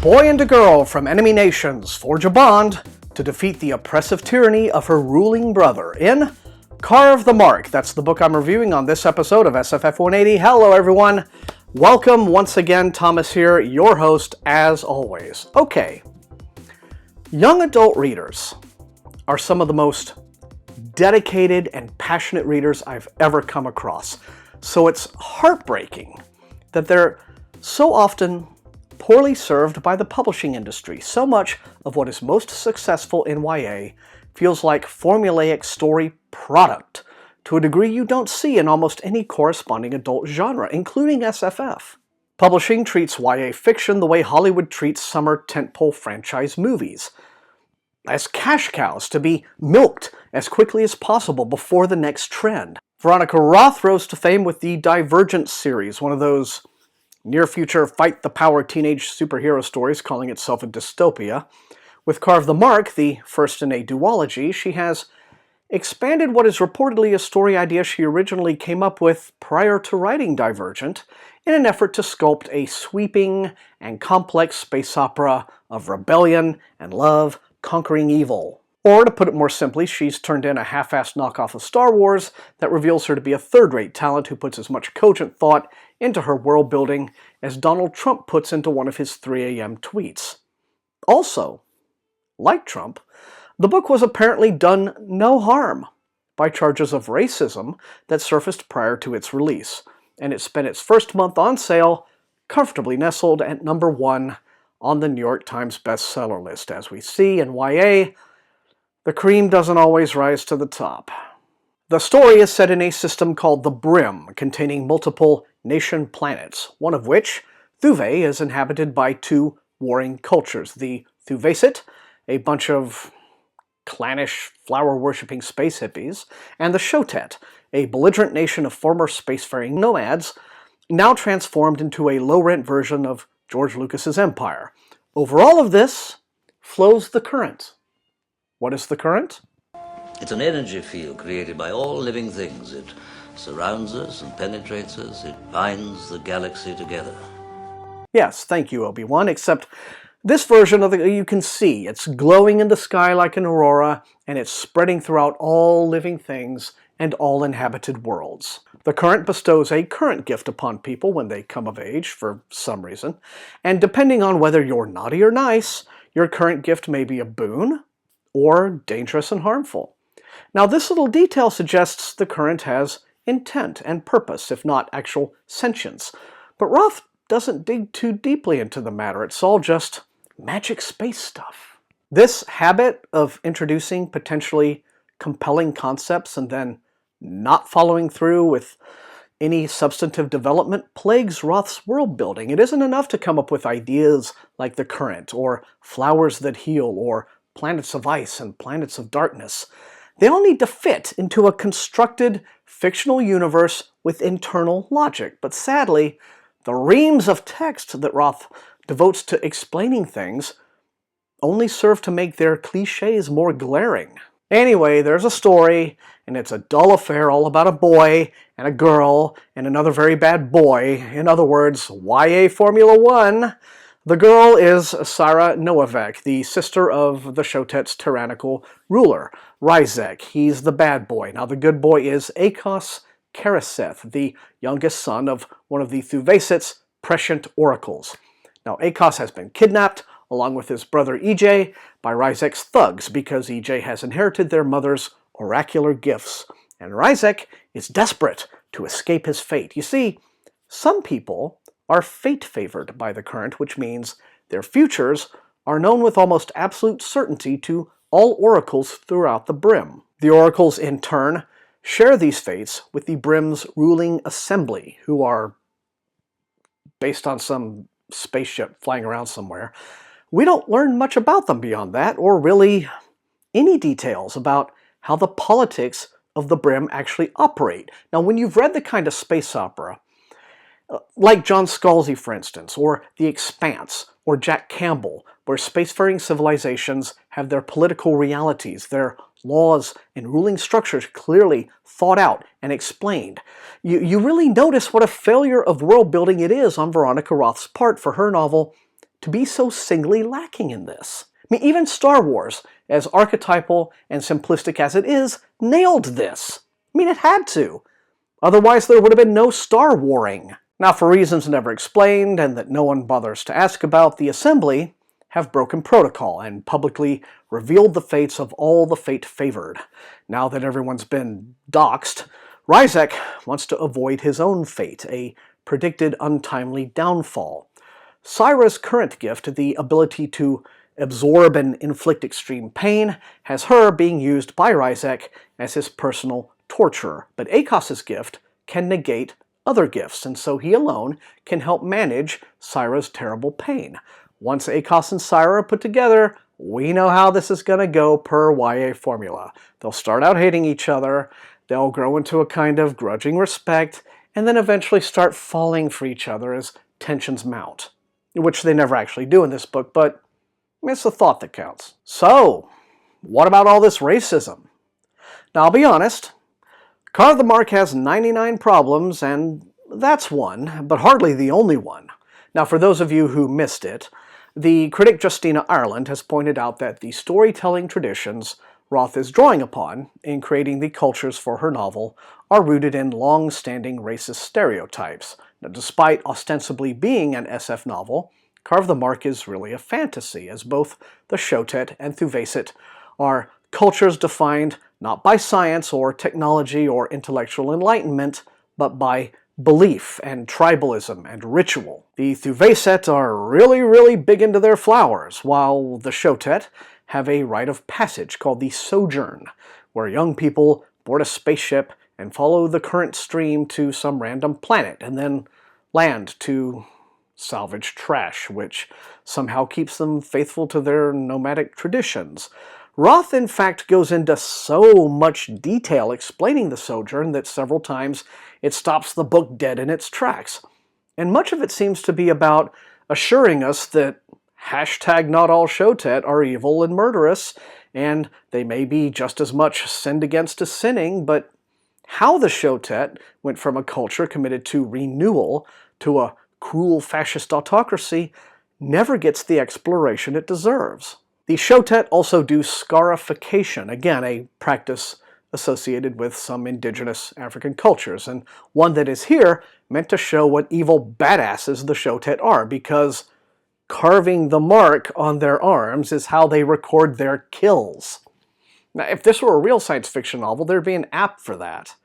boy and a girl from enemy nations forge a bond to defeat the oppressive tyranny of her ruling brother in Carve the Mark. That's the book I'm reviewing on this episode of SFF180. Hello everyone. Welcome once again. Thomas here, your host as always. Okay. Young adult readers are some of the most dedicated and passionate readers I've ever come across. So it's heartbreaking that they're so often poorly served by the publishing industry. So much of what is most successful in YA feels like formulaic story product to a degree you don't see in almost any corresponding adult genre, including SFF. Publishing treats YA fiction the way Hollywood treats summer tentpole franchise movies, as cash cows to be milked as quickly as possible before the next trend. Veronica Roth rose to fame with the Divergent series, one of those near-future fight-the-power teenage superhero stories calling itself a dystopia. With Carve the Mark, the first in a duology, she has expanded what is reportedly a story idea she originally came up with prior to writing Divergent in an effort to sculpt a sweeping and complex space opera of rebellion and love conquering evil. Or, to put it more simply, she's turned in a half-assed knockoff of Star Wars that reveals her to be a third-rate talent who puts as much cogent thought into her world building as Donald Trump puts into one of his 3 a.m. tweets. Also, like Trump, the book was apparently done no harm by charges of racism that surfaced prior to its release, and it spent its first month on sale comfortably nestled at number 1 on the New York Times bestseller list. As we see in YA, the cream doesn't always rise to the top. The story is set in a system called the Brim, containing multiple nation planets, one of which, Thuvei, is inhabited by 2 warring cultures. The Thuvaisit, a bunch of clannish, flower-worshipping space hippies, and the Shotet, a belligerent nation of former spacefaring nomads, now transformed into a low-rent version of George Lucas's empire. Over all of this flows the current. What is the current? It's an energy field created by all living things. It surrounds us and penetrates us. It binds the galaxy together. Yes, thank you, Obi-Wan, except this version of you can see. It's glowing in the sky like an aurora, and it's spreading throughout all living things and all inhabited worlds. The current bestows a current gift upon people when they come of age, for some reason, and depending on whether you're naughty or nice, your current gift may be a boon or dangerous and harmful. Now, this little detail suggests the current has intent and purpose, if not actual sentience. But Roth doesn't dig too deeply into the matter. It's all just magic space stuff. This habit of introducing potentially compelling concepts and then not following through with any substantive development plagues Roth's world building. It isn't enough to come up with ideas like the current, or flowers that heal, or planets of ice and planets of darkness. They all need to fit into a constructed fictional universe with internal logic. But sadly, the reams of text that Roth devotes to explaining things only serve to make their clichés more glaring. Anyway, there's a story, and it's a dull affair all about a boy and a girl and another very bad boy. In other words, YA Formula 1. The girl is Sarah Noavek, the sister of the Shotet's tyrannical ruler, Ryzek. He's the bad boy. Now, the good boy is Akos Karaseth, the youngest son of one of the Thuvaisit's prescient oracles. Now, Akos has been kidnapped, along with his brother EJ, by Ryzek's thugs because EJ has inherited their mother's oracular gifts, and Ryzek is desperate to escape his fate. You see, some people are fate-favored by the current, which means their futures are known with almost absolute certainty to all oracles throughout the Brim. The oracles, in turn, share these fates with the Brim's ruling assembly, who are based on some spaceship flying around somewhere. We don't learn much about them beyond that, or really any details about how the politics of the Brim actually operate. Now, when you've read the kind of space opera, like John Scalzi, for instance, or The Expanse, or Jack Campbell, where spacefaring civilizations have their political realities, their laws and ruling structures clearly thought out and explained, you really notice what a failure of world building it is on Veronica Roth's part for her novel to be so singly lacking in this? I mean, even Star Wars, as archetypal and simplistic as it is, nailed this. I mean, it had to. Otherwise, there would have been no Star Warring. Now, for reasons never explained and that no one bothers to ask about, the Assembly have broken protocol and publicly revealed the fates of all the fate-favored. Now that everyone's been doxxed, Ryzek wants to avoid his own fate, a predicted untimely downfall. Syra's current gift, the ability to absorb and inflict extreme pain, has her being used by Ryzek as his personal torturer. But Akos's gift can negate other gifts, and so he alone can help manage Syra's terrible pain. Once Akos and Syra are put together, we know how this is going to go per YA formula. They'll start out hating each other, they'll grow into a kind of grudging respect, and then eventually start falling for each other as tensions mount. Which they never actually do in this book, but it's the thought that counts. So, what about all this racism? Now, I'll be honest, Carve the Mark has 99 problems, and that's one, but hardly the only one. Now, for those of you who missed it, the critic Justina Ireland has pointed out that the storytelling traditions Roth is drawing upon in creating the cultures for her novel are rooted in long-standing racist stereotypes. Now, despite ostensibly being an SF novel, Carve the Mark is really a fantasy, as both the Shotet and Thuvacet are cultures defined not by science or technology or intellectual enlightenment, but by belief and tribalism and ritual. The Thuvacet are really big into their flowers, while the Shotet have a rite of passage called the Sojourn, where young people board a spaceship and follow the current stream to some random planet, and then land to salvage trash, which somehow keeps them faithful to their nomadic traditions. Roth, in fact, goes into so much detail explaining the Sojourn that several times it stops the book dead in its tracks. And much of it seems to be about assuring us that not all Shotet are evil and murderous, and they may be just as much sinned against as sinning, but how the Shotet went from a culture committed to renewal to a cruel fascist autocracy never gets the exploration it deserves. The Shotet also do scarification, again a practice associated with some indigenous African cultures, and one that is here meant to show what evil badasses the Shotet are, because carving the mark on their arms is how they record their kills. Now, if this were a real science fiction novel, there'd be an app for that.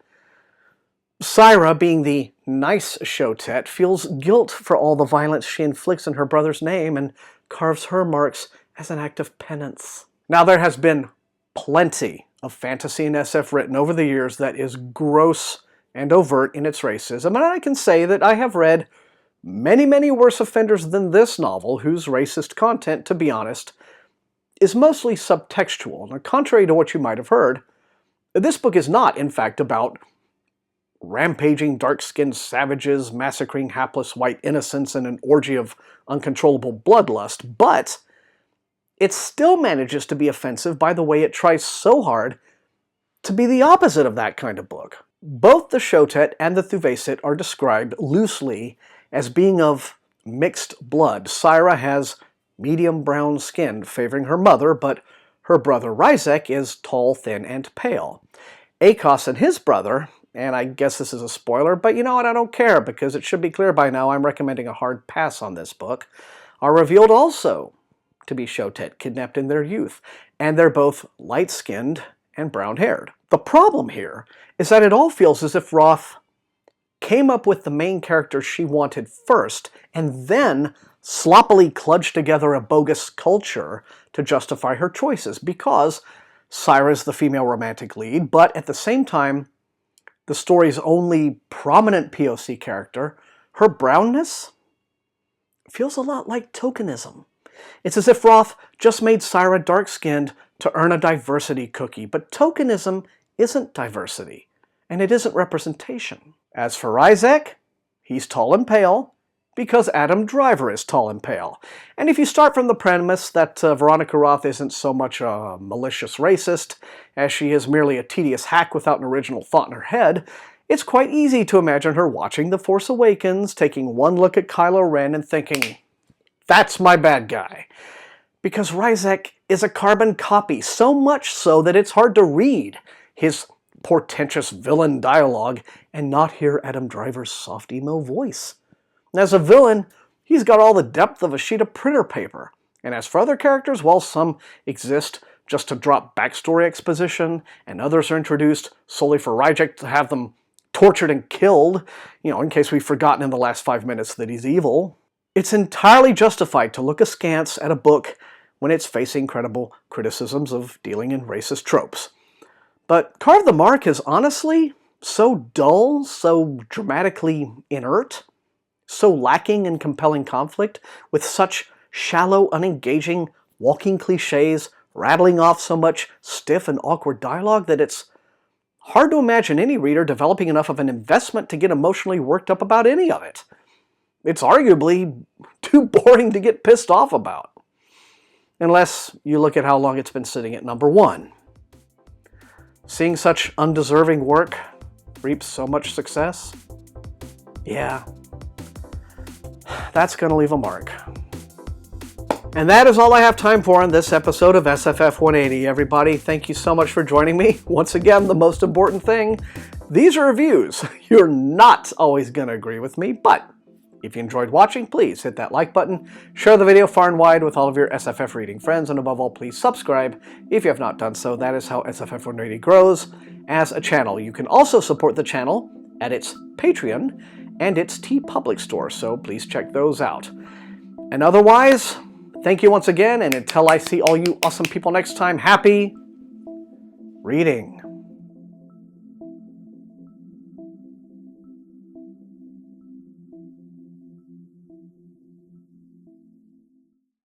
Syra, being the nice Shotet, feels guilt for all the violence she inflicts in her brother's name and carves her marks as an act of penance. Now, there has been plenty of fantasy and SF written over the years that is gross and overt in its racism, and I can say that I have read many worse offenders than this novel, whose racist content, to be honest, is mostly subtextual. Now, contrary to what you might have heard, this book is not, in fact, about rampaging dark-skinned savages massacring hapless white innocents in an orgy of uncontrollable bloodlust, but it still manages to be offensive by the way it tries so hard to be the opposite of that kind of book. Both the Shotet and the Thuvacet are described loosely as being of mixed blood. Syra has medium brown skin, favoring her mother, but her brother Ryzek is tall, thin, and pale. Akos and his brother, and I guess this is a spoiler, but you know what, I don't care, because it should be clear by now I'm recommending a hard pass on this book, are revealed also to be Shotet, kidnapped in their youth, and they're both light-skinned and brown-haired. The problem here is that it all feels as if Roth came up with the main character she wanted first, and then sloppily kludged together a bogus culture to justify her choices, because Syra's the female romantic lead, but at the same time, the story's only prominent POC character, her brownness feels a lot like tokenism. It's as if Roth just made Syra dark-skinned to earn a diversity cookie, but tokenism isn't diversity, and it isn't representation. As for Ryzek, he's tall and pale, because Adam Driver is tall and pale. And if you start from the premise that Veronica Roth isn't so much a malicious racist as she is merely a tedious hack without an original thought in her head, it's quite easy to imagine her watching The Force Awakens, taking one look at Kylo Ren and thinking, That's my bad guy. Because Ryzek is a carbon copy, so much so that it's hard to read his portentous villain dialogue and not hear Adam Driver's soft emo voice. As a villain, he's got all the depth of a sheet of printer paper. And as for other characters, well, some exist just to drop backstory exposition, and others are introduced solely for Ryzek to have them tortured and killed, in case we've forgotten in the last 5 minutes that he's evil. It's entirely justified to look askance at a book when it's facing credible criticisms of dealing in racist tropes. But Carve the Mark is honestly so dull, so dramatically inert, so lacking in compelling conflict, with such shallow, unengaging, walking clichés, rattling off so much stiff and awkward dialogue that it's hard to imagine any reader developing enough of an investment to get emotionally worked up about any of it. It's arguably too boring to get pissed off about. Unless you look at how long it's been sitting at number 1. Seeing such undeserving work reap so much success? Yeah, that's going to leave a mark. And that is all I have time for on this episode of SFF180. Everybody, thank you so much for joining me. Once again, the most important thing, these are reviews. You're not always going to agree with me, but if you enjoyed watching, please hit that like button, share the video far and wide with all of your SFF reading friends, and above all, please subscribe if you have not done so. That is how SFF180 grows as a channel. You can also support the channel at its Patreon and its TeePublic store, so please check those out. And otherwise, thank you once again, and until I see all you awesome people next time, happy reading.